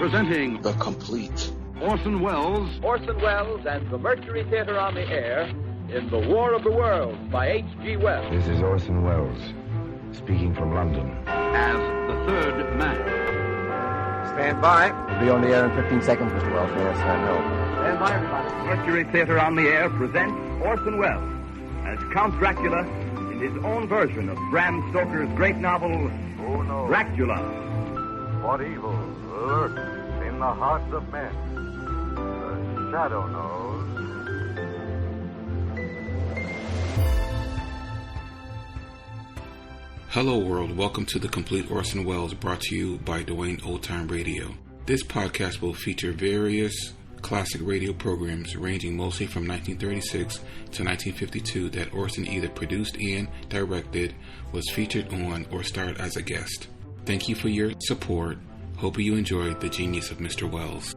Presenting The Complete Orson Welles and the Mercury Theater on the Air in The War of the Worlds by H.G. Wells. This is Orson Welles, speaking from London. as the third man. Stand by. We'll be on the air in 15 seconds, Mr. Wells. Yes, I know. Stand by, everybody. Mercury Theater on the Air presents Orson Welles as Count Dracula in his own version of Bram Stoker's great novel, Who knows Dracula. what evil lurks in the hearts of men? The shadow knows. Hello world, welcome to The Complete Orson Welles, brought to you by Dwayne Old Time Radio. This podcast will feature various classic radio programs ranging mostly from 1936 to 1952 that Orson either produced and directed, was featured on, or starred as a guest. Thank you for your support. Hope you enjoyed the genius of Mr. Welles.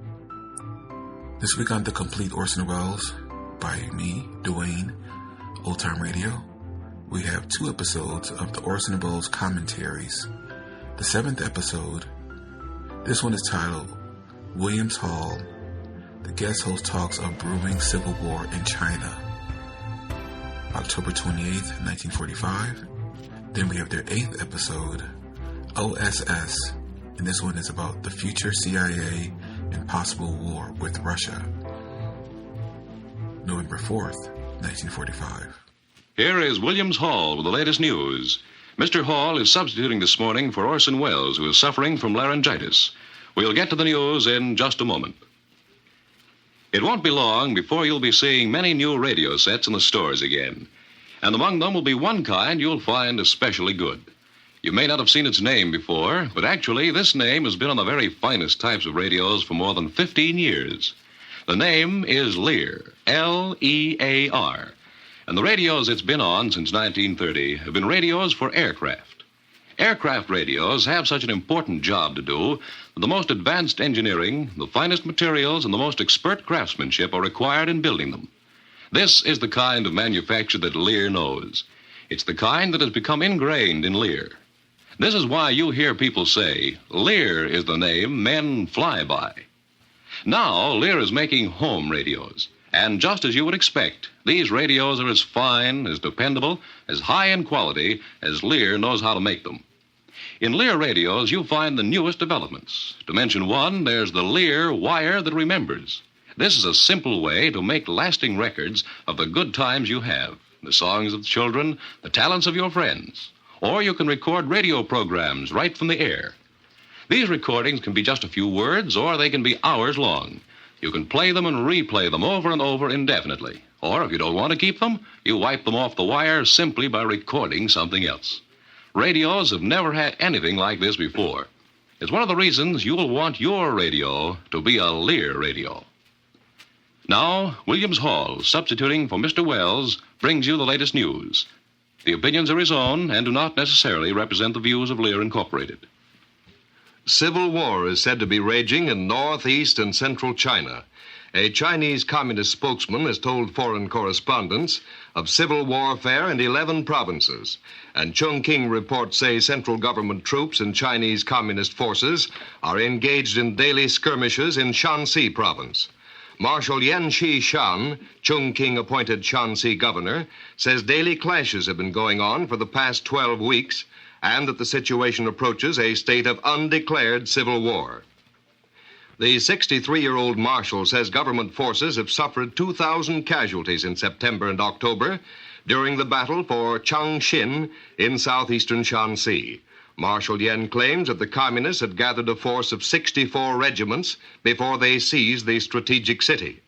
This week on The Complete Orson Welles, by me, Dwayne Old Time Radio, we have 2 episodes of the Orson Welles Commentaries. The 7th episode, this one is titled Williams Hall. The guest host talks of brewing civil war in China. October 28th, 1945. Then we have their 8th episode, OSS, and this one is about the future CIA and possible war with Russia. November 4th, 1945. Here is Williams Hall with the latest news. Mr. Hall is substituting this morning for Orson Welles, who is suffering from laryngitis. We'll get to the news in just a moment. It won't be long before you'll be seeing many new radio sets in the stores again. And among them will be one kind you'll find especially good. You may not have seen its name before, but actually this name has been on the very finest types of radios for more than 15 years. The name is Lear, L-E-A-R. And the radios it's been on since 1930 have been radios for aircraft. Aircraft radios have such an important job to do that the most advanced engineering, the finest materials, and the most expert craftsmanship are required in building them. This is the kind of manufacture that Lear knows. It's the kind that has become ingrained in Lear. This is why you hear people say, Lear is the name men fly by. Now, Lear is making home radios. And just as you would expect, these radios are as fine, as dependable, as high in quality as Lear knows how to make them. In Lear radios, you'll find the newest developments. To mention one, there's the Lear Wire That Remembers. This is a simple way to make lasting records of the good times you have, the songs of the children, the talents of your friends. Or you can record radio programs right from the air. These recordings can be just a few words, or they can be hours long. You can play them and replay them over and over indefinitely. Or if you don't want to keep them, you wipe them off the wire simply by recording something else. Radios have never had anything like this before. It's one of the reasons you'll want your radio to be a Lear radio. Now, Williams Hall, substituting for Mr. Welles, brings you the latest news. The opinions are his own and do not necessarily represent the views of Lear Incorporated. Civil war is said to be raging in northeast and central China. A Chinese communist spokesman has told foreign correspondents of civil warfare in 11 provinces. And Chongqing reports say central government troops and Chinese communist forces are engaged in daily skirmishes in Shanxi province. Marshal Yan Shi-shan, Chongqing-appointed Shanxi governor, says daily clashes have been going on for the past 12 weeks and that the situation approaches a state of undeclared civil war. The 63-year-old marshal says government forces have suffered 2,000 casualties in September and October during the battle for Changxin in southeastern Shanxi. Marshal Yan claims that the communists had gathered a force of 64 regiments before they seized the strategic city.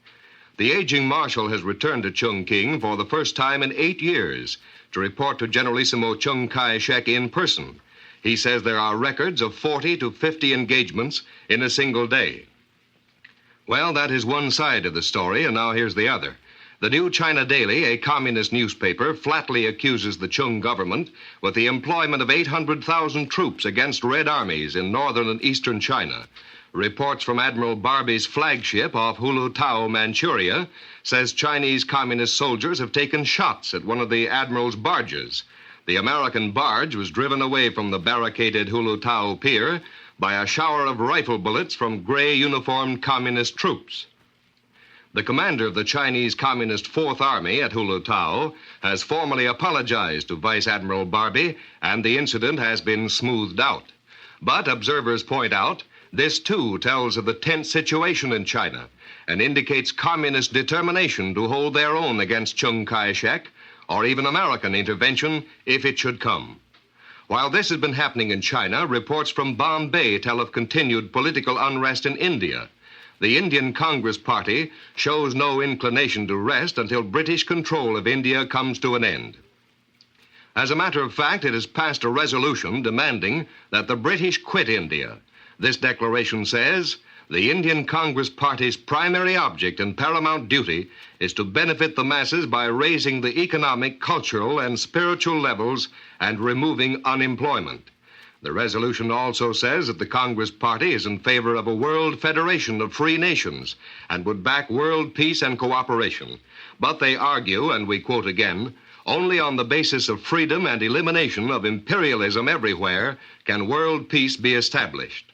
The aging marshal has returned to Chongqing for the first time in 8 years to report to Generalissimo Chiang Kai-shek in person. He says there are records of 40 to 50 engagements in a single day. Well, that is one side of the story, and now here's the other. The New China Daily, a communist newspaper, flatly accuses the Chung government with the employment of 800,000 troops against Red armies in northern and eastern China. Reports from Admiral Barbie's flagship off Hulutao, Manchuria, says Chinese communist soldiers have taken shots at one of the Admiral's barges. The American barge was driven away from the barricaded Hulutao pier by a shower of rifle bullets from gray-uniformed communist troops. The commander of the Chinese Communist Fourth Army at Hulutao has formally apologized to Vice Admiral Barbie, and the incident has been smoothed out. But observers point out this, too, tells of the tense situation in China and indicates communist determination to hold their own against Chiang Kai-shek or even American intervention if it should come. While this has been happening in China, reports from Bombay tell of continued political unrest in India. The Indian Congress Party shows no inclination to rest until British control of India comes to an end. As a matter of fact, it has passed a resolution demanding that the British quit India. This declaration says, the Indian Congress Party's primary object and paramount duty is to benefit the masses by raising the economic, cultural, and spiritual levels and removing unemployment. The resolution also says that the Congress Party is in favor of a world federation of free nations and would back world peace and cooperation. But they argue, and we quote again, only on the basis of freedom and elimination of imperialism everywhere can world peace be established.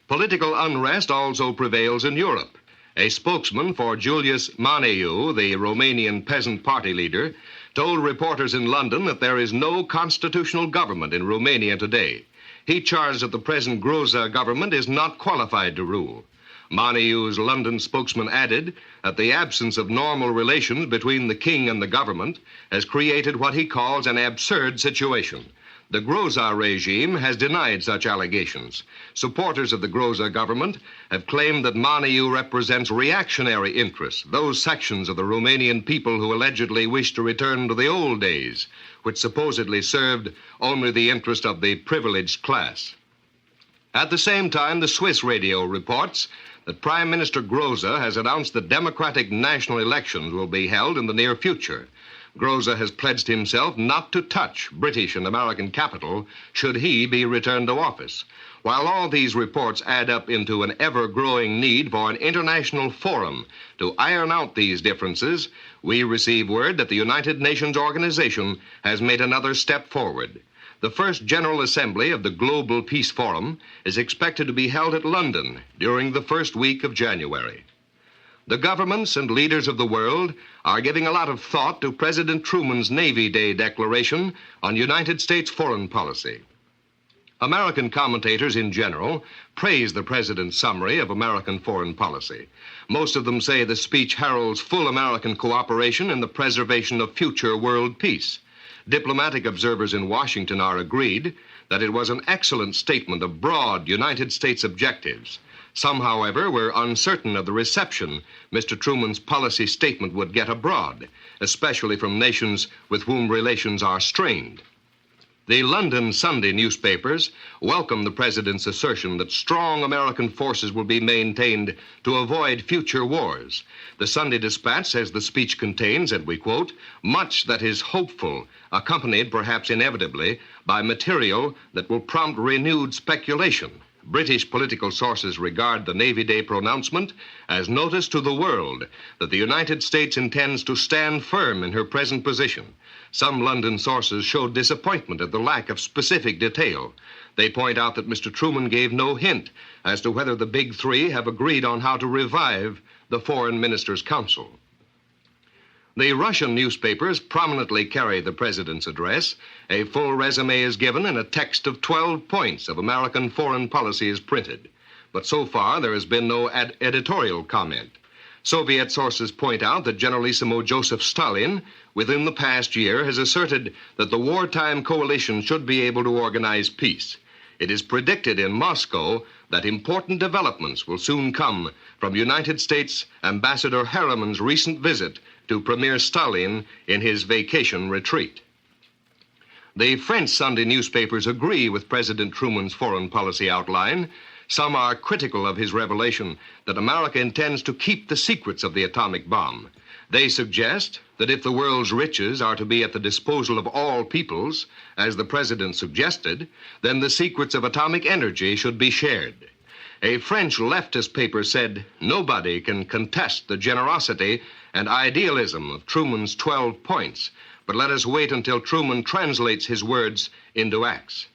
Political unrest also prevails in Europe. A spokesman for Julius Maneiu, the Romanian peasant party leader, told reporters in London that there is no constitutional government in Romania today. He charged that the present Groza government is not qualified to rule. Maneiu's London spokesman added that the absence of normal relations between the king and the government has created what he calls an absurd situation. The Groza regime has denied such allegations. Supporters of the Groza government have claimed that Maneiu represents reactionary interests, those sections of the Romanian people who allegedly wish to return to the old days, which supposedly served only the interest of the privileged class. At the same time, the Swiss radio reports that Prime Minister Groza has announced that democratic national elections will be held in the near future. Groza has pledged himself not to touch British and American capital should he be returned to office. While all these reports add up into an ever-growing need for an international forum to iron out these differences, we receive word that the United Nations organization has made another step forward. The first General Assembly of the Global Peace Forum is expected to be held at London during the first week of January. The governments and leaders of the world are giving a lot of thought to President Truman's Navy Day declaration on United States foreign policy. American commentators in general praise the president's summary of American foreign policy. Most of them say the speech heralds full American cooperation in the preservation of future world peace. Diplomatic observers in Washington are agreed that it was an excellent statement of broad United States objectives. Some, however, were uncertain of the reception Mr. Truman's policy statement would get abroad, especially from nations with whom relations are strained. The London Sunday newspapers welcome the president's assertion that strong American forces will be maintained to avoid future wars. The Sunday Dispatch says the speech contains, and we quote, much that is hopeful, accompanied perhaps inevitably by material that will prompt renewed speculation. British political sources regard the Navy Day pronouncement as notice to the world that the United States intends to stand firm in her present position. Some London sources showed disappointment at the lack of specific detail. They point out that Mr. Truman gave no hint as to whether the Big Three have agreed on how to revive the Foreign Ministers' Council. The Russian newspapers prominently carry the president's address. A full resume is given and a text of 12 points of American foreign policy is printed. But so far, there has been no editorial comment. Soviet sources point out that Generalissimo Joseph Stalin, within the past year, has asserted that the wartime coalition should be able to organize peace. It is predicted in Moscow that important developments will soon come from United States Ambassador Harriman's recent visit to Premier Stalin in his vacation retreat. The French Sunday newspapers agree with President Truman's foreign policy outline. Some are critical of his revelation that America intends to keep the secrets of the atomic bomb. They suggest that if the world's riches are to be at the disposal of all peoples, as the president suggested, then the secrets of atomic energy should be shared. A French leftist paper said, nobody can contest the generosity and idealism of Truman's 12 points, but let us wait until Truman translates his words into acts.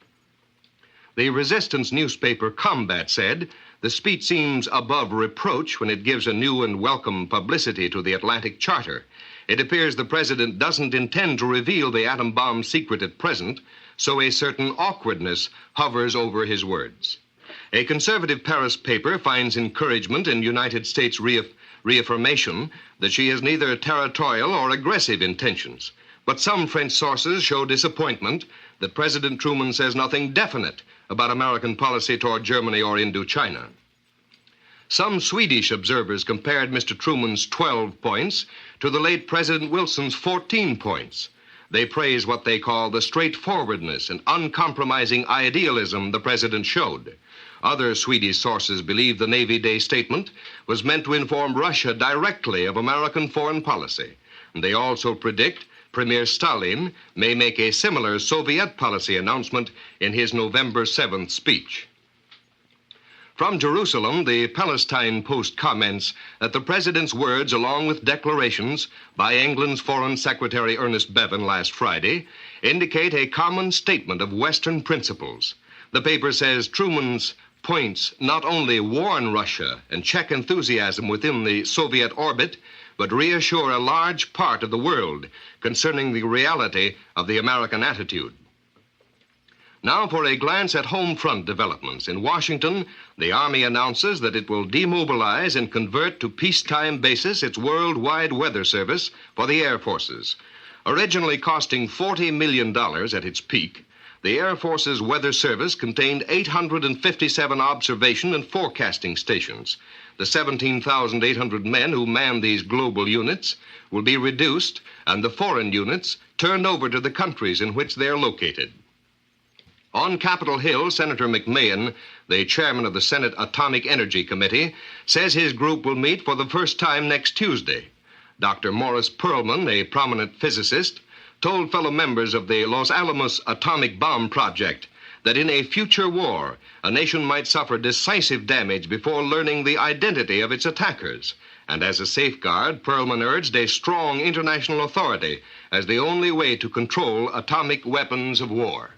The resistance newspaper Combat said, the speech seems above reproach when it gives a new and welcome publicity to the Atlantic Charter. It appears the president doesn't intend to reveal the atom bomb secret at present, so a certain awkwardness hovers over his words. A conservative Paris paper finds encouragement in United States reaffirmation that she has neither territorial or aggressive intentions. But some French sources show disappointment that President Truman says nothing definite about American policy toward Germany or Indochina. Some Swedish observers compared Mr. Truman's 12 points to the late President Wilson's 14 points. They praise what they call the straightforwardness and uncompromising idealism the president showed. Other Swedish sources believe the Navy Day statement was meant to inform Russia directly of American foreign policy. And they also predict Premier Stalin may make a similar Soviet policy announcement in his November 7th speech. From Jerusalem, the Palestine Post comments that the president's words, along with declarations by England's Foreign Secretary Ernest Bevin last Friday, indicate a common statement of Western principles. The paper says Truman's points not only warn Russia and check enthusiasm within the Soviet orbit, but reassure a large part of the world concerning the reality of the American attitude. Now for a glance at home front developments. In Washington, the Army announces that it will demobilize and convert to peacetime basis its worldwide weather service for the Air Forces. Originally costing $40 million at its peak, the Air Force's weather service contained 857 observation and forecasting stations. The 17,800 men who man these global units will be reduced and the foreign units turned over to the countries in which they are located. On Capitol Hill, Senator McMahon, the chairman of the Senate Atomic Energy Committee, says his group will meet for the first time next Tuesday. Dr. Morris Perlman, a prominent physicist, told fellow members of the Los Alamos atomic bomb project that in a future war, a nation might suffer decisive damage before learning the identity of its attackers. And as a safeguard, Perlman urged a strong international authority as the only way to control atomic weapons of war.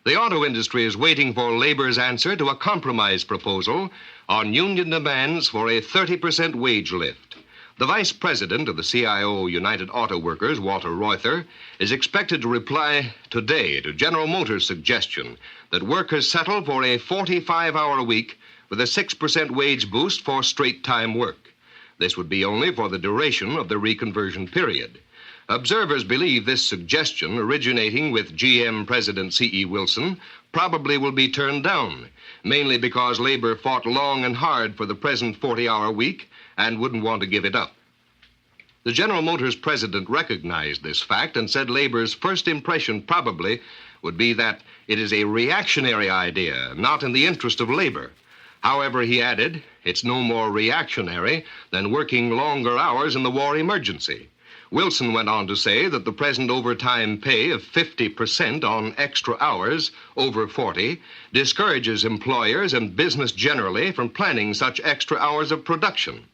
The auto industry is waiting for labor's answer to a compromise proposal on union demands for a 30% wage lift. The vice president of the CIO United Auto Workers, Walter Reuther, is expected to reply today to General Motors' suggestion that workers settle for a 45-hour week with a 6% wage boost for straight-time work. This would be only for the duration of the reconversion period. Observers believe this suggestion, originating with GM President C.E. Wilson, probably will be turned down, mainly because labor fought long and hard for the present 40-hour week and wouldn't want to give it up. The General Motors president recognized this fact and said labor's first impression probably would be that it is a reactionary idea, not in the interest of labor. However, he added, it's no more reactionary than working longer hours in the war emergency. Wilson went on to say that the present overtime pay of 50% on extra hours over 40 discourages employers and business generally from planning such extra hours of production.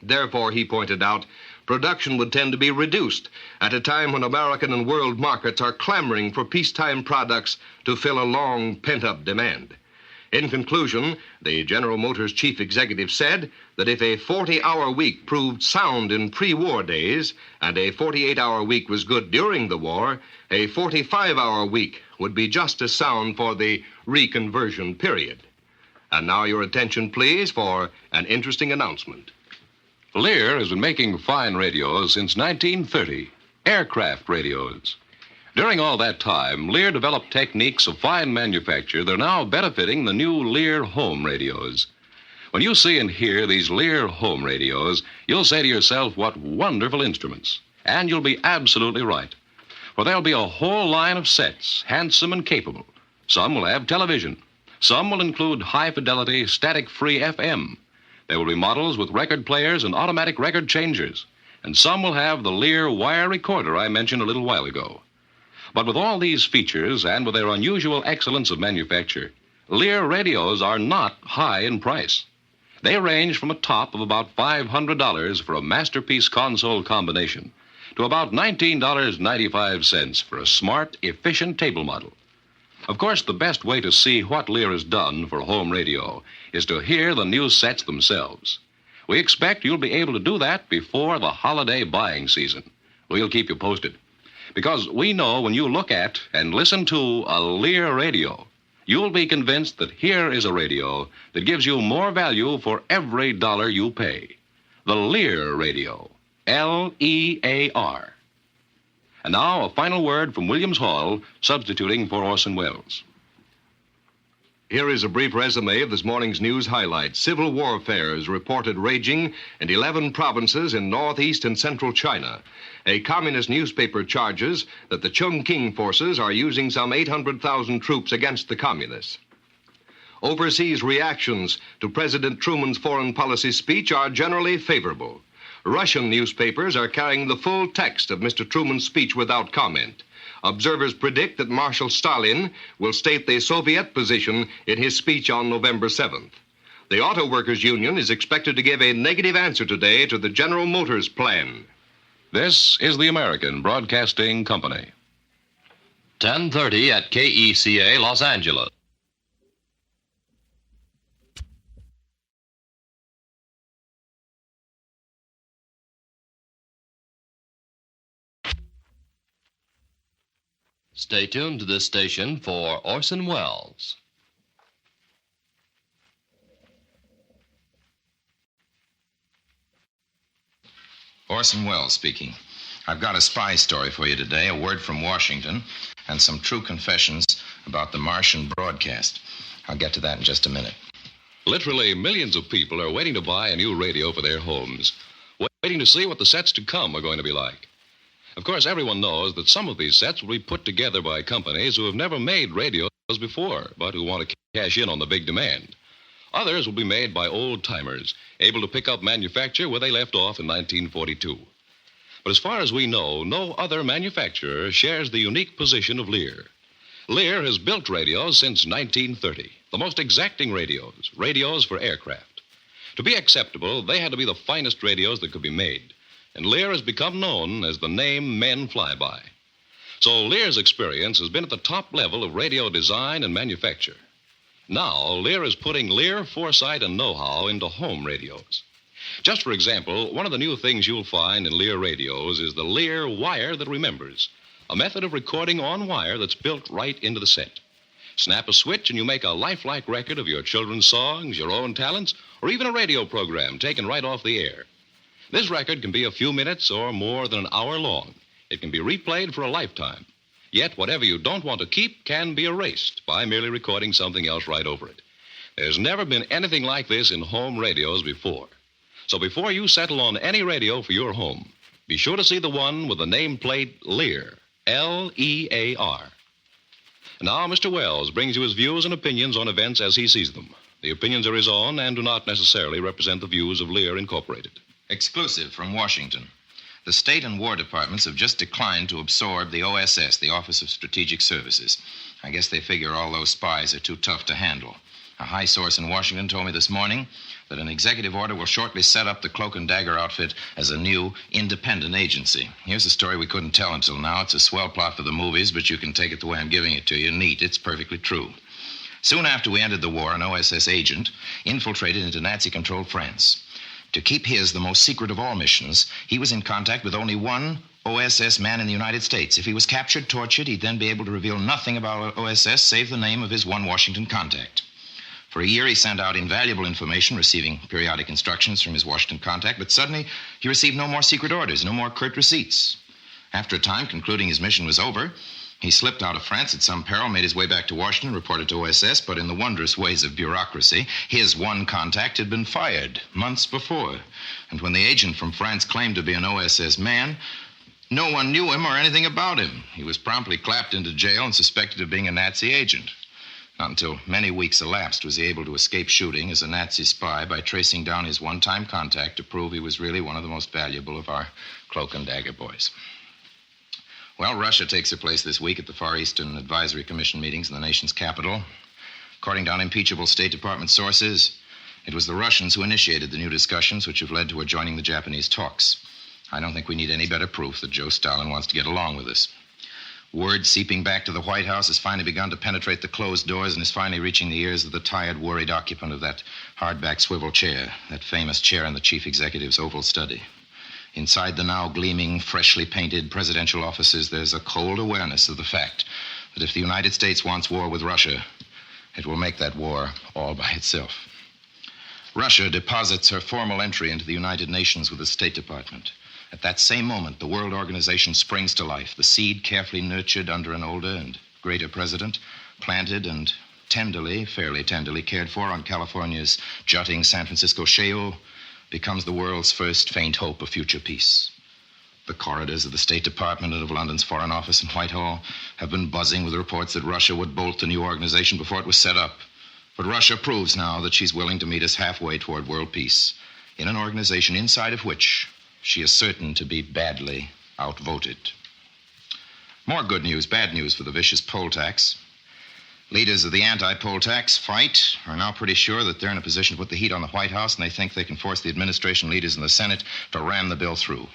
Therefore, he pointed out, production would tend to be reduced at a time when American and world markets are clamoring for peacetime products to fill a long pent-up demand. In conclusion, the General Motors chief executive said that if a 40-hour week proved sound in pre-war days and a 48-hour week was good during the war, a 45-hour week would be just as sound for the reconversion period. And now your attention, please, for an interesting announcement. Lear has been making fine radios since 1930, aircraft radios. During all that time, Lear developed techniques of fine manufacture that are now benefiting the new Lear home radios. When you see and hear these Lear home radios, you'll say to yourself, what wonderful instruments. And you'll be absolutely right. For there'll be a whole line of sets, handsome and capable. Some will have television. Some will include high-fidelity, static-free FM. There will be models with record players and automatic record changers. And some will have the Lear wire recorder I mentioned a little while ago. But with all these features and with their unusual excellence of manufacture, Lear radios are not high in price. They range from a top of about $500 for a masterpiece console combination to about $19.95 for a smart, efficient table model. Of course, the best way to see what Lear has done for home radio is to hear the new sets themselves. We expect you'll be able to do that before the holiday buying season. We'll keep you posted. Because we know when you look at and listen to a Lear radio, you'll be convinced that here is a radio that gives you more value for every dollar you pay. The Lear radio. L-E-A-R. And now a final word from Williams Hall, substituting for Orson Welles. Here is a brief resume of this morning's news highlights. Civil warfare is reported raging in 11 provinces in northeast and central China. A communist newspaper charges that the Chongqing forces are using some 800,000 troops against the communists. Overseas reactions to President Truman's foreign policy speech are generally favorable. Russian newspapers are carrying the full text of Mr. Truman's speech without comment. Observers predict that Marshal Stalin will state the Soviet position in his speech on November 7th. The Auto Workers Union is expected to give a negative answer today to the General Motors plan. This is the American Broadcasting Company. 10:30 at KECA, Los Angeles. Stay tuned to this station for Orson Welles. Orson Welles speaking. I've got a spy story for you today, a word from Washington, and some true confessions about the Martian broadcast. I'll get to that in just a minute. Literally millions of people are waiting to buy a new radio for their homes, waiting to see what the sets to come are going to be like. Of course, everyone knows that some of these sets will be put together by companies who have never made radios before, but who want to cash in on the big demand. Others will be made by old-timers, able to pick up manufacture where they left off in 1942. But as far as we know, no other manufacturer shares the unique position of Lear. Lear has built radios since 1930, the most exacting radios for aircraft. To be acceptable, they had to be the finest radios that could be made. And Lear has become known as the name men fly by. So Lear's experience has been at the top level of radio design and manufacture. Now, Lear is putting Lear foresight and know-how into home radios. Just for example, one of the new things you'll find in Lear radios is the Lear wire that remembers, a method of recording on wire that's built right into the set. Snap a switch and you make a lifelike record of your children's songs, your own talents, or even a radio program taken right off the air. This record can be a few minutes or more than an hour long. It can be replayed for a lifetime. Yet whatever you don't want to keep can be erased by merely recording something else right over it. There's never been anything like this in home radios before. So before you settle on any radio for your home, be sure to see the one with the nameplate Lear, L-E-A-R. Now, Mr. Welles brings you his views and opinions on events as he sees them. The opinions are his own and do not necessarily represent the views of Lear Incorporated. Exclusive from Washington. The State and War Departments have just declined to absorb the OSS, the Office of Strategic Services. I guess they figure all those spies are too tough to handle. A high source in Washington told me this morning that an executive order will shortly set up the Cloak and Dagger outfit as a new, independent agency. Here's a story we couldn't tell until now. It's a swell plot for the movies, but you can take it the way I'm giving it to you. Neat. It's perfectly true. Soon after we ended the war, an OSS agent infiltrated into Nazi-controlled France. To keep his, the most secret of all missions, he was in contact with only one OSS man in the United States. If he was captured, tortured, he'd then be able to reveal nothing about OSS save the name of his one Washington contact. For a year, he sent out invaluable information, receiving periodic instructions from his Washington contact, but suddenly he received no more secret orders, no more curt receipts. After a time, concluding his mission was over, he slipped out of France at some peril, made his way back to Washington, reported to OSS, but in the wondrous ways of bureaucracy, his one contact had been fired months before. And when the agent from France claimed to be an OSS man, no one knew him or anything about him. He was promptly clapped into jail and suspected of being a Nazi agent. Not until many weeks elapsed was he able to escape shooting as a Nazi spy by tracing down his one-time contact to prove he was really one of the most valuable of our Cloak and Dagger boys. Well, Russia takes her place this week at the Far Eastern Advisory Commission meetings in the nation's capital. According to unimpeachable State Department sources, it was the Russians who initiated the new discussions which have led to her joining the Japanese talks. I don't think we need any better proof that Joe Stalin wants to get along with us. Word seeping back to the White House has finally begun to penetrate the closed doors and is finally reaching the ears of the tired, worried occupant of that hardback swivel chair, that famous chair in the chief executive's oval study. Inside the now gleaming, freshly painted presidential offices, there's a cold awareness of the fact that if the United States wants war with Russia, it will make that war all by itself. Russia deposits her formal entry into the United Nations with the State Department. At that same moment, the World Organization springs to life, the seed carefully nurtured under an older and greater president, planted and tenderly, fairly tenderly cared for on California's jutting San Francisco shale, becomes the world's first faint hope of future peace. The corridors of the State Department and of London's Foreign Office and Whitehall have been buzzing with reports that Russia would bolt the new organization before it was set up. But Russia proves now that she's willing to meet us halfway toward world peace, in an organization inside of which she is certain to be badly outvoted. More good news, bad news for the vicious poll tax. Leaders of the anti-poll tax fight are now pretty sure that they're in a position to put the heat on the White House, and they think they can force the administration leaders in the Senate to ram the bill through.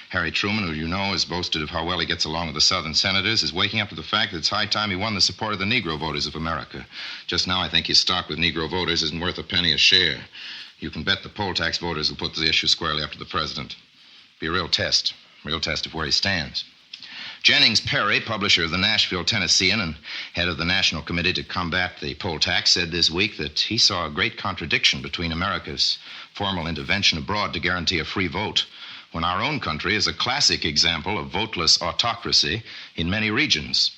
Harry Truman, who you know has boasted of how well he gets along with the Southern senators, is waking up to the fact that it's high time he won the support of the Negro voters of America. Just now, I think his stock with Negro voters isn't worth a penny a share. You can bet the poll tax voters will put the issue squarely up to the president. Be a real test of where he stands. Jennings Perry, publisher of the Nashville Tennessean and head of the National Committee to Combat the Poll Tax, said this week that he saw a great contradiction between America's formal intervention abroad to guarantee a free vote, when our own country is a classic example of voteless autocracy in many regions.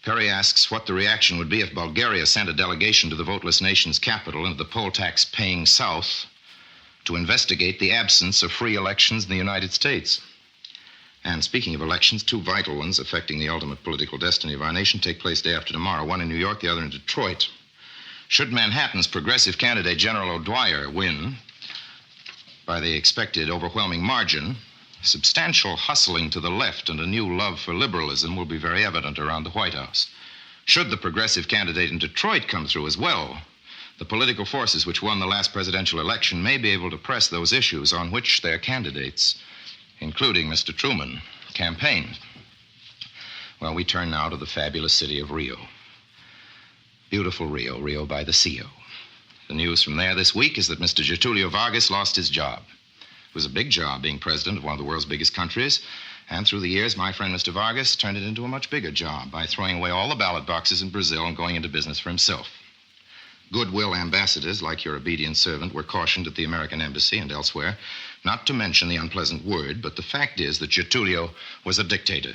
Perry asks what the reaction would be if Bulgaria sent a delegation to the voteless nation's capital into the poll tax-paying South to investigate the absence of free elections in the United States. And speaking of elections, two vital ones affecting the ultimate political destiny of our nation take place day after tomorrow, one in New York, the other in Detroit. Should Manhattan's progressive candidate General O'Dwyer win by the expected overwhelming margin, substantial hustling to the left and a new love for liberalism will be very evident around the White House. Should the progressive candidate in Detroit come through as well, the political forces which won the last presidential election may be able to press those issues on which their candidates, including Mr. Truman, campaigned. Well, we turn now to the fabulous city of Rio. Beautiful Rio, Rio by the Sea. The news from there this week is that Mr. Getulio Vargas lost his job. It was a big job being president of one of the world's biggest countries, and through the years, my friend Mr. Vargas turned it into a much bigger job by throwing away all the ballot boxes in Brazil and going into business for himself. Goodwill ambassadors, like your obedient servant, were cautioned at the American embassy and elsewhere not to mention the unpleasant word, but the fact is that Getulio was a dictator.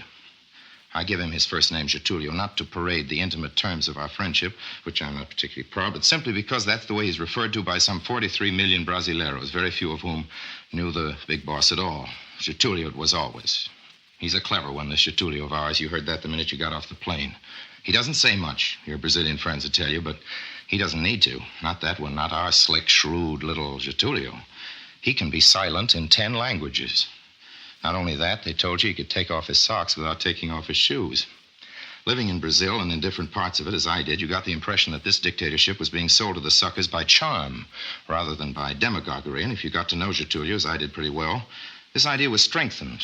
I give him his first name, Getulio, not to parade the intimate terms of our friendship, which I'm not particularly proud, but simply because that's the way he's referred to by some 43 million Brasileiros, very few of whom knew the big boss at all. Getulio it was always. He's a clever one, this Getulio of ours. You heard that the minute you got off the plane. He doesn't say much, your Brazilian friends will tell you, but he doesn't need to. Not that one, not our slick, shrewd little Getulio. He can be silent in 10 languages. Not only that, they told you he could take off his socks without taking off his shoes. Living in Brazil and in different parts of it, as I did, you got the impression that this dictatorship was being sold to the suckers by charm rather than by demagoguery. And if you got to know Getulio, as I did pretty well, this idea was strengthened.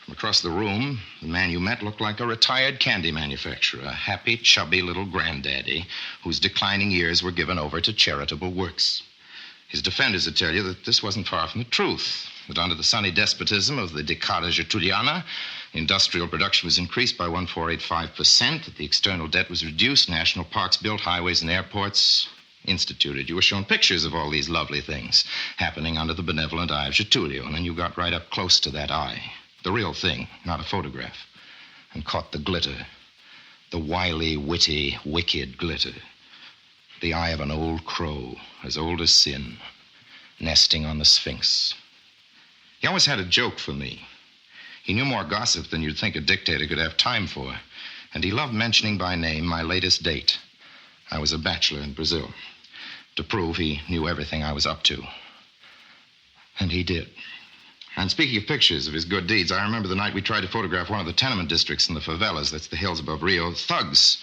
From across the room, the man you met looked like a retired candy manufacturer, a happy, chubby little granddaddy whose declining years were given over to charitable works. His defenders would tell you that this wasn't far from the truth, that under the sunny despotism of the Decada Getuliana, industrial production was increased by 1,485%, that the external debt was reduced, national parks built, highways and airports instituted. You were shown pictures of all these lovely things happening under the benevolent eye of Getulio, and then you got right up close to that eye, the real thing, not a photograph, and caught the glitter, the wily, witty, wicked glitter, the eye of an old crow, as old as sin, nesting on the Sphinx. He always had a joke for me. He knew more gossip than you'd think a dictator could have time for, and he loved mentioning by name my latest date. I was a bachelor in Brazil, to prove he knew everything I was up to. And he did. And speaking of pictures of his good deeds, I remember the night we tried to photograph one of the tenement districts in the favelas, that's the hills above Rio. Thugs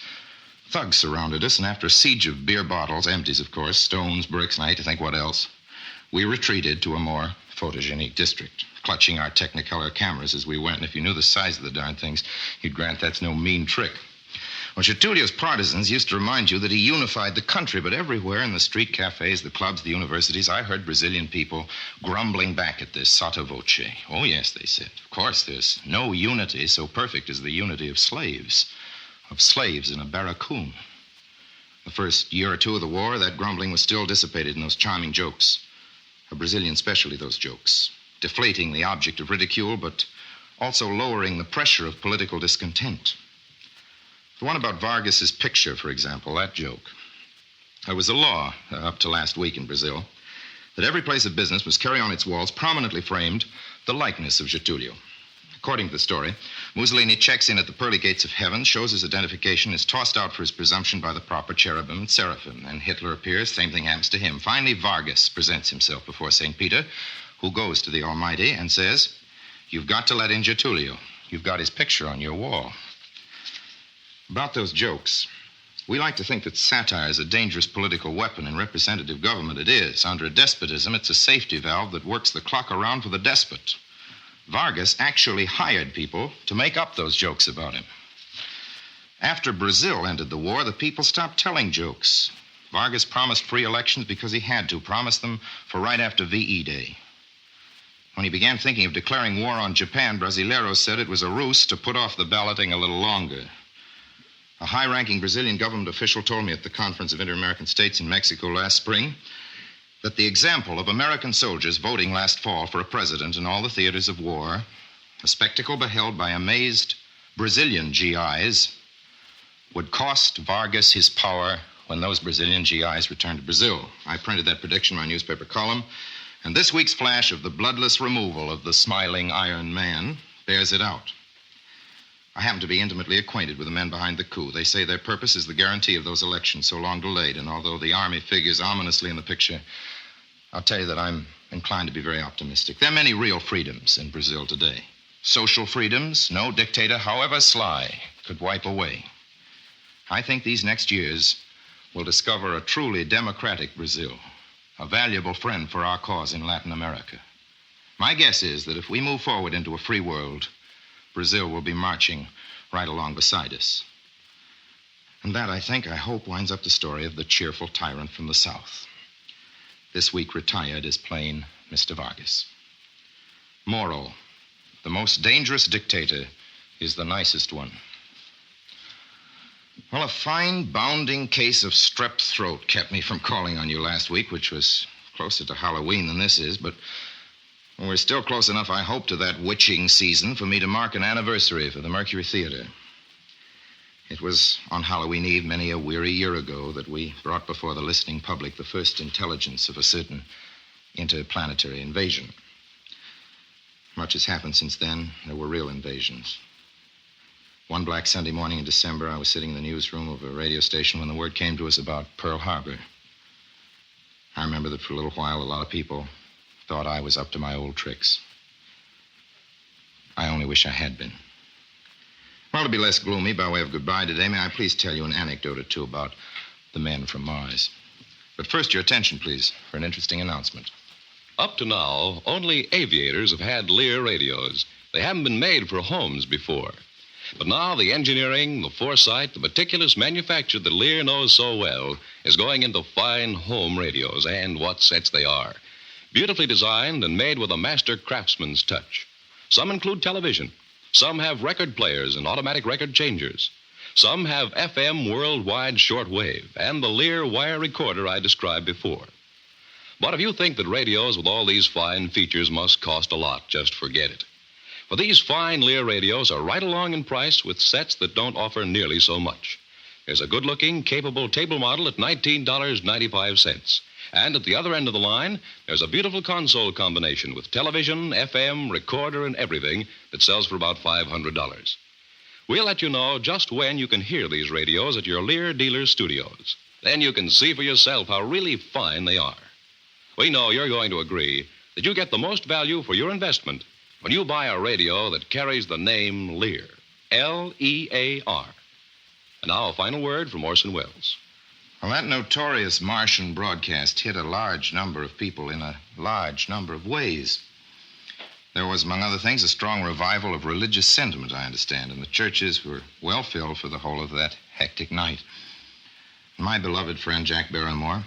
surrounded us, and after a siege of beer bottles, empties, of course, stones, bricks, and I hate to think what else, We retreated to a more photogenic district, clutching our Technicolor cameras as we went. And if you knew the size of the darn things, you'd grant that's no mean trick. Well, Getulio's partisans used to remind you that he unified the country, but everywhere in the street cafes, the clubs, the universities, I heard Brazilian people grumbling back at this sotto voce. Oh, yes, they said. Of course, there's no unity so perfect as the unity of slaves in a barracoon. The first year or two of the war, that grumbling was still dissipated in those charming jokes. A Brazilian specialty, those jokes. Deflating the object of ridicule, but also lowering the pressure of political discontent. The one about Vargas's picture, for example, that joke. There was a law up to last week in Brazil that every place of business must carry on its walls, prominently framed, the likeness of Getulio. According to the story, Mussolini checks in at the pearly gates of heaven, shows his identification, is tossed out for his presumption by the proper cherubim and seraphim. Then Hitler appears, same thing happens to him. Finally, Vargas presents himself before St. Peter, who goes to the Almighty and says, "You've got to let in Getulio. You've got his picture on your wall." About those jokes, we like to think that satire is a dangerous political weapon. In representative government, it is. Under a despotism, it's a safety valve that works the clock around for the despot. Vargas actually hired people to make up those jokes about him. After Brazil ended the war, the people stopped telling jokes. Vargas promised free elections because he had to, promised them for right after VE Day. When he began thinking of declaring war on Japan, Brasileiros said it was a ruse to put off the balloting a little longer. A high-ranking Brazilian government official told me at the Conference of Inter-American States in Mexico last spring that the example of American soldiers voting last fall for a president in all the theaters of war, a spectacle beheld by amazed Brazilian GIs, would cost Vargas his power when those Brazilian GIs returned to Brazil. I printed that prediction in my newspaper column, and this week's flash of the bloodless removal of the smiling Iron Man bears it out. I happen to be intimately acquainted with the men behind the coup. They say their purpose is the guarantee of those elections so long delayed, and although the army figures ominously in the picture, I'll tell you that I'm inclined to be very optimistic. There are many real freedoms in Brazil today. Social freedoms no dictator, however sly, could wipe away. I think these next years will discover a truly democratic Brazil, a valuable friend for our cause in Latin America. My guess is that if we move forward into a free world, Brazil will be marching right along beside us. And that, I hope, winds up the story of the cheerful tyrant from the South. This week retired is plain Mr. Vargas. Moral: the most dangerous dictator is the nicest one. Well, a fine, bounding case of strep throat kept me from calling on you last week, which was closer to Halloween than this is, but we're still close enough, I hope, to that witching season for me to mark an anniversary for the Mercury Theater. It was on Halloween Eve many a weary year ago that we brought before the listening public the first intelligence of a certain interplanetary invasion. Much has happened since then. There were real invasions. One black Sunday morning in December, I was sitting in the newsroom of a radio station when the word came to us about Pearl Harbor. I remember that for a little while, a lot of people thought I was up to my old tricks. I only wish I had been. Well, to be less gloomy by way of goodbye today, may I please tell you an anecdote or two about the men from Mars. But first, your attention, please, for an interesting announcement. Up to now, only aviators have had Lear radios. They haven't been made for homes before. But now the engineering, the foresight, the meticulous manufacture that Lear knows so well is going into fine home radios, and what sets they are. Beautifully designed and made with a master craftsman's touch. Some include television. Some have record players and automatic record changers. Some have FM worldwide shortwave and the Lear wire recorder I described before. But if you think that radios with all these fine features must cost a lot, just forget it. For these fine Lear radios are right along in price with sets that don't offer nearly so much. There's a good-looking, capable table model at $19.95. And at the other end of the line, there's a beautiful console combination with television, FM, recorder, and everything that sells for about $500. We'll let you know just when you can hear these radios at your Lear dealer studios. Then you can see for yourself how really fine they are. We know you're going to agree that you get the most value for your investment when you buy a radio that carries the name Lear. L-E-A-R. And now a final word from Orson Welles. Well, that notorious Martian broadcast hit a large number of people in a large number of ways. There was, among other things, a strong revival of religious sentiment, I understand, and the churches were well filled for the whole of that hectic night. My beloved friend Jack Barrymore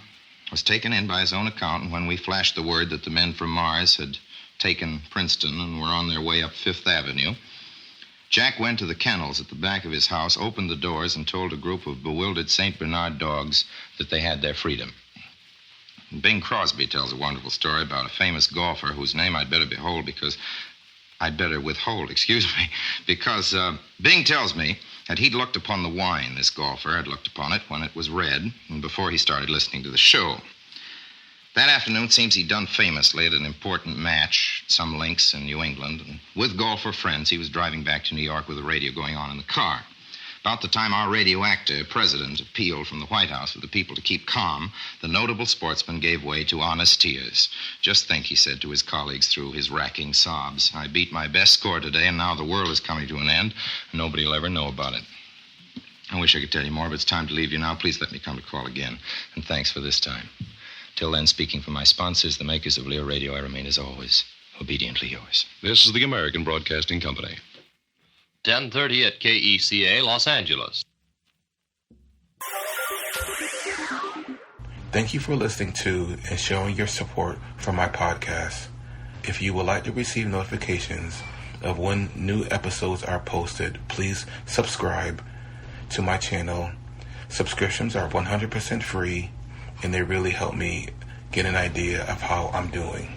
was taken in by his own account, and when we flashed the word that the men from Mars had taken Princeton and were on their way up Fifth Avenue, Jack went to the kennels at the back of his house, opened the doors, and told a group of bewildered St. Bernard dogs that they had their freedom. Bing Crosby tells a wonderful story about a famous golfer whose name I'd better withhold because Bing tells me that he'd looked upon the wine, this golfer had looked upon it when it was red and before he started listening to the show. That afternoon, seems he'd done famously at an important match, some links in New England, and with golfer friends, he was driving back to New York with the radio going on in the car. About the time our radioactor president appealed from the White House for the people to keep calm, the notable sportsman gave way to honest tears. Just think, he said to his colleagues through his racking sobs, I beat my best score today, and now the world is coming to an end, and nobody will ever know about it. I wish I could tell you more, but it's time to leave you now. Please let me come to call again, and thanks for this time. Till then, speaking for my sponsors, the makers of Lear Radio, I remain, as always, obediently yours. This is the American Broadcasting Company. 10:30 at KECA, Los Angeles. Thank you for listening to and showing your support for my podcast. If you would like to receive notifications of when new episodes are posted, please subscribe to my channel. Subscriptions are 100% free, and they really help me get an idea of how I'm doing.